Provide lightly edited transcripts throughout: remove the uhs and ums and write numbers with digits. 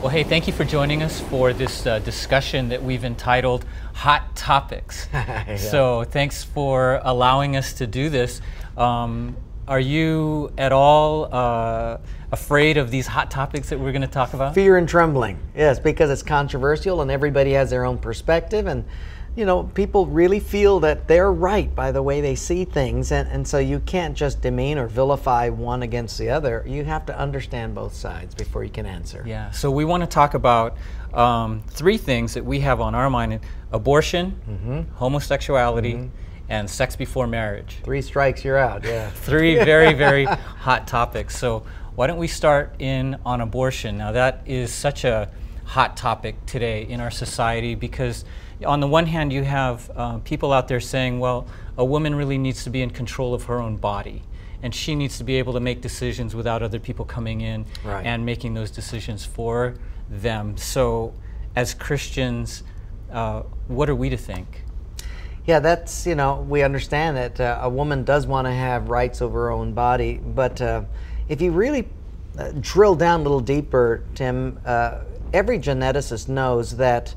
Well, hey, thank you for joining us for this discussion that we've entitled Hot Topics. Yeah. So thanks for allowing us to do this. Are you at all afraid of these hot topics that we're going to talk about? Fear and trembling, yes, because it's controversial and everybody has their own perspective, and you know, people really feel that they're right by the way they see things, and so you can't just demean or vilify one against the other. You have to understand both sides before you can answer. Yeah, so we want to talk about three things that we have on our mind: abortion, homosexuality, and sex before marriage. 3 strikes, you're out, yeah. Three very, very hot topics. So why don't we start on abortion? Now that is such a hot topic today in our society, because on the one hand you have people out there saying, well, a woman really needs to be in control of her own body, and she needs to be able to make decisions without other people coming in and making those decisions for them. So as Christians, what are we to think? Yeah, that's, you know, we understand that a woman does want to have rights over her own body, but if you really drill down a little deeper, Tim, every geneticist knows that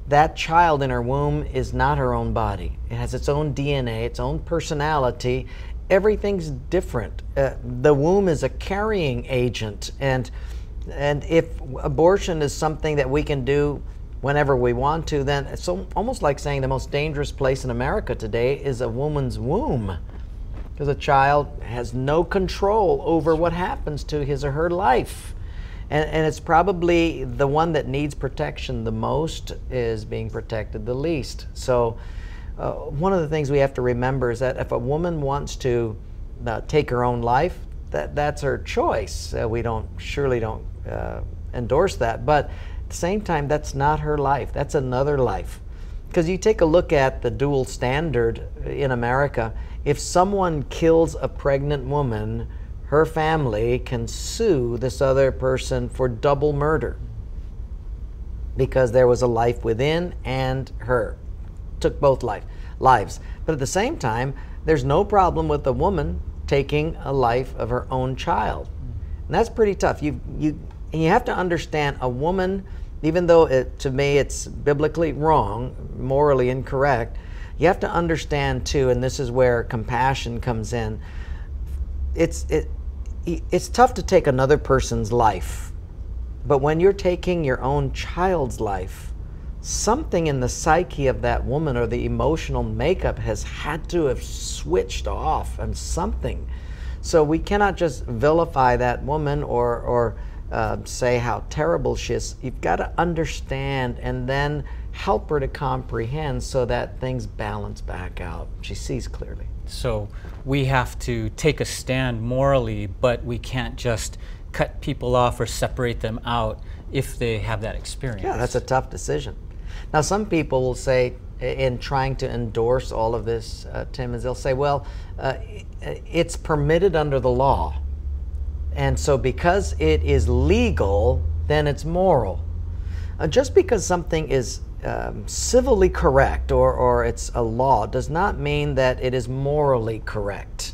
that child in her womb is not her own body. It has its own DNA, its own personality. Everything's different. The womb is a carrying agent, and if abortion is something that we can do whenever we want to, then it's almost like saying the most dangerous place in America today is a woman's womb, because a child has no control over what happens to his or her life. And it's probably the one that needs protection the most is being protected the least. So one of the things we have to remember is that if a woman wants to take her own life, that's her choice. We surely don't endorse that, but at the same time, that's not her life. That's another life. Because you take a look at the dual standard in America, if someone kills a pregnant woman, her family can sue this other person for double murder because there was a life within and her. Took both lives. But at the same time, there's no problem with a woman taking a life of her own child. And that's pretty tough. You have to understand, a woman, even though to me it's biblically wrong, morally incorrect, you have to understand too, and this is where compassion comes in, it's tough to take another person's life, but when you're taking your own child's life, something in the psyche of that woman or the emotional makeup has had to have switched off, and something. So we cannot just vilify that woman or say how terrible she is. You've got to understand and then help her to comprehend so that things balance back out. She sees clearly. So we have to take a stand morally, but we can't just cut people off or separate them out if they have that experience. Yeah, that's a tough decision. Now, some people will say, in trying to endorse all of this, Tim, is they'll say, well, it's permitted under the law. And so because it is legal, then it's moral. Just because something is civilly correct or it's a law does not mean that it is morally correct.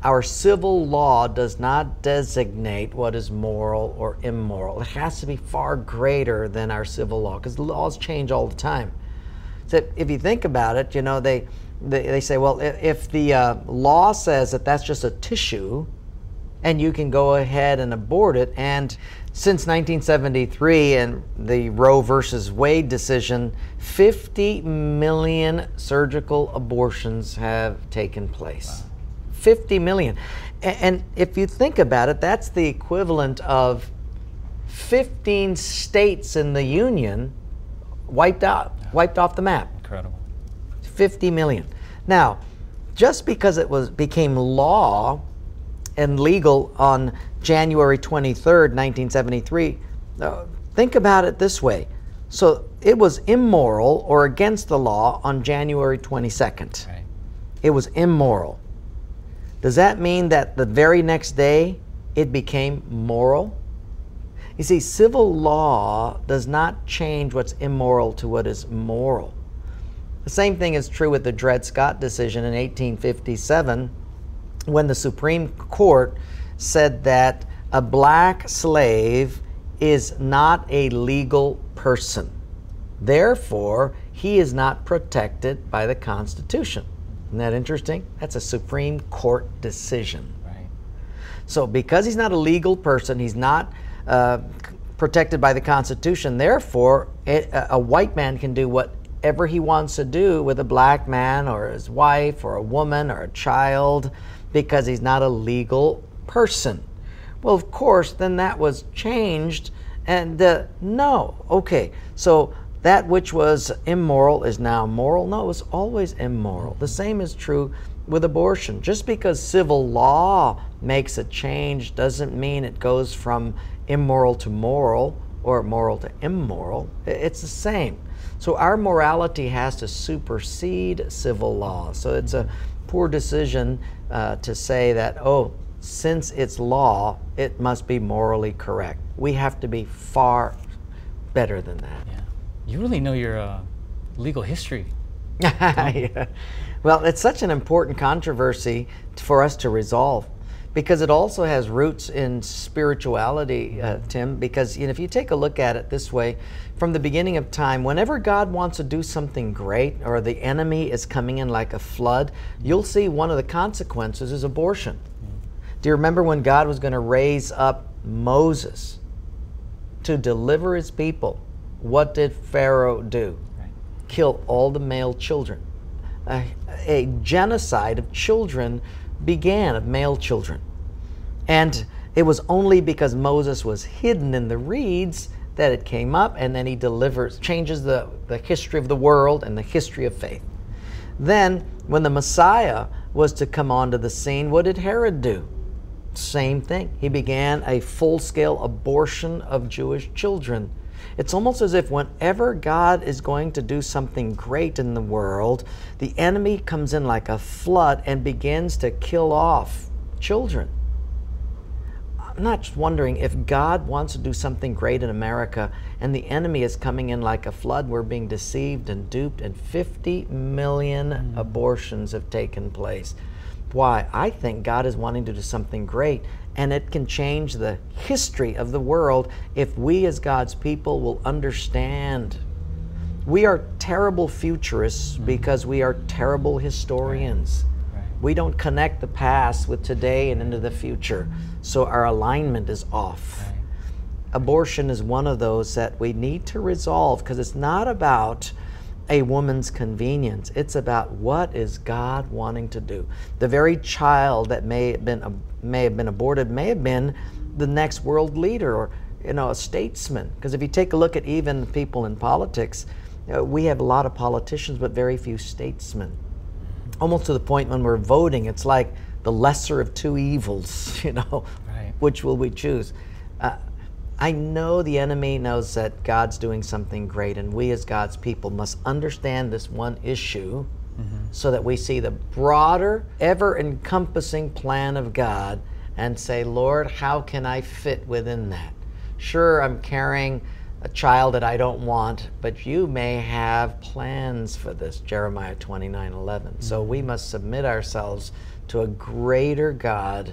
Our civil law does not designate what is moral or immoral. It has to be far greater than our civil law, because the laws change all the time. So if you think about it, you know, they say, well, if the law says that that's just a tissue and you can go ahead and abort it, and since 1973 and the Roe versus Wade decision, 50 million surgical abortions have taken place. Wow. 50 million. And if you think about it, that's the equivalent of 15 states in the Union wiped out, wiped off the map. Incredible. 50 million. Now, just because it became law and legal on January 23rd, 1973, think about it this way. So it was immoral or against the law on January 22nd. Right. It was immoral. Does that mean that the very next day it became moral? You see, civil law does not change what's immoral to what is moral. The same thing is true with the Dred Scott decision in 1857, when the Supreme Court said that a black slave is not a legal person. Therefore, he is not protected by the Constitution. Isn't that interesting? That's a Supreme Court decision. Right. So because he's not a legal person, he's not protected by the Constitution, therefore a white man can do whatever he wants to do with a black man or his wife or a woman or a child because he's not a legal person. Well, of course, then that was changed, and no. Okay, so that which was immoral is now moral? No, it was always immoral. The same is true with abortion. Just because civil law makes a change doesn't mean it goes from immoral to moral or moral to immoral. It's the same. So our morality has to supersede civil law. So it's a poor decision to say that, oh, since it's law, it must be morally correct. We have to be far better than that. Yeah. You really know your legal history. Yeah. Well, it's such an important controversy for us to resolve because it also has roots in spirituality, Tim, because if you take a look at it this way, from the beginning of time, whenever God wants to do something great or the enemy is coming in like a flood, you'll see one of the consequences is abortion. Do you remember when God was going to raise up Moses to deliver his people? What did Pharaoh do? Right. Kill all the male children. A genocide of children began, of male children. And it was only because Moses was hidden in the reeds that it came up, and then he changes the history of the world and the history of faith. Then, when the Messiah was to come onto the scene, what did Herod do? Same thing. He began a full-scale abortion of Jewish children. It's almost as if whenever God is going to do something great in the world, the enemy comes in like a flood and begins to kill off children. I'm not just wondering if God wants to do something great in America and the enemy is coming in like a flood, we're being deceived and duped, and 50 million abortions have taken place. Why? I think God is wanting to do something great, and it can change the history of the world if we as God's people will understand. We are terrible futurists because we are terrible historians. Right. We don't connect the past with today and into the future, so our alignment is off. Right. Abortion is one of those that we need to resolve because it's not about a woman's convenience. It's about what is God wanting to do. The very child that may have been aborted may have been the next world leader or a statesman. Because if you take a look at even people in politics, we have a lot of politicians but very few statesmen. Almost to the point when we're voting, it's like the lesser of two evils. Right. Which will we choose? I know the enemy knows that God's doing something great, and we as God's people must understand this one issue so that we see the broader, ever-encompassing plan of God and say, Lord, how can I fit within that? Sure, I'm carrying a child that I don't want, but you may have plans for this, Jeremiah 29:11. So we must submit ourselves to a greater God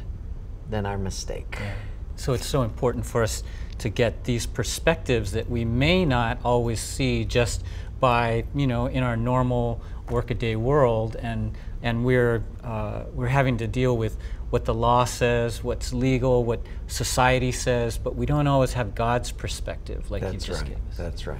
than our mistake. Yeah. So it's so important for us to get these perspectives that we may not always see just by, in our normal workaday world, and we're having to deal with what the law says, what's legal, what society says, but we don't always have God's perspective like you just gave us. That's right.